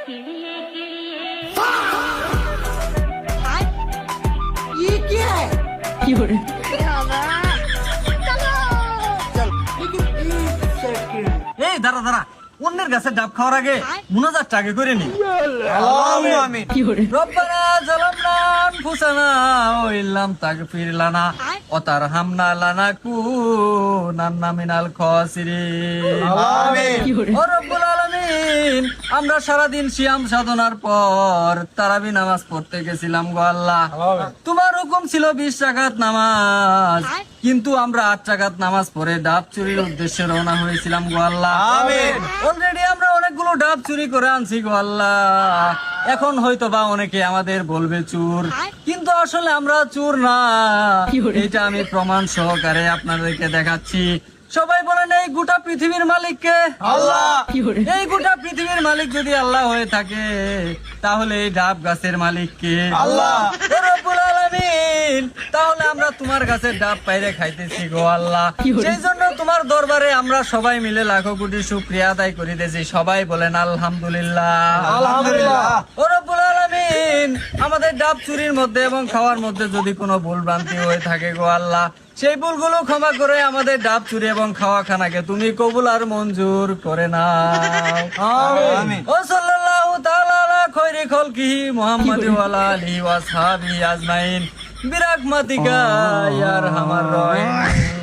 ये क्या है? এই দাঁড়া দাঁড়া, অন্যের গাছে ডাব খাওয়ার আগে মুনাজাতটা আগে করে নি। রব্বানা জালামনা আনফুসানা ওয়া ইল্লাম তাগফির লানা ওয়া তারহামনা লানাকুনান্না মিনাল খাসিরিন। ও রব্বুল আলামিন, আমরা সারাদিন সিয়াম সাধনার পর তারাবি নামাজ পড়তে গেছিলাম গো আল্লাহ। তোমার হুকুম ছিল 20 রাকাত নামাজ, কিন্তু আমরা 8 রাকাত নামাজ পড়ে ডাব চুরির উদ্দেশ্যে রওনা হয়েছিলাম গো আল্লাহ। অলরেডি আমরা অনেকগুলো ডাব চুরি করে আনছি গো আল্লাহ। এখন হয়তো বা অনেকে আমাদের বলবে চোর, কিন্তু আসলে আমরা চোর না। এটা আমি প্রমাণ সহকারে আপনাদেরকে দেখাচ্ছি। সবাই বলেন, এই গোটা পৃথিবীর মালিক কে? আল্লাহ। এই গোটা পৃথিবীর মালিক যদি আল্লাহ হয়ে থাকে, তাহলে এই ডাব গাছের মালিক কে? আল্লাহ। রব্বুল আলামিন, তাহলে আমরা তোমার গাছের ডাব পাইরে খাইতেছি গো আল্লাহ। সেই জন্য তোমার দরবারে আমরা সবাই মিলে লাখো কোটি শুকরিয়া আদায় করিতেছি। সবাই বলেন আলহামদুলিল্লাহ। আলহামদুলিল্লাহ। ও রব্বুল আলামিন, আমাদের ডাব চুরির মধ্যে এবং খাওয়ার মধ্যে যদি কোনো ভুল ভ্রান্তি হয়ে থাকে গো আল্লাহ, সেই ভুলগুলো ক্ষমা করে আমাদের ডাব চুরি এবং খাওয়া খানাকে তুমি কবুল আর মঞ্জুর করে নাও। আমিন। ও সাল্লাল্লাহু তাআলা আলা খায়রি খালকিহি মুহাম্মাদি ওয়া আলা আলিহি ওয়া আসহাবিহি আজমাইন বিরাহমাতিকা ইয়া আরহামার রাহিমিন।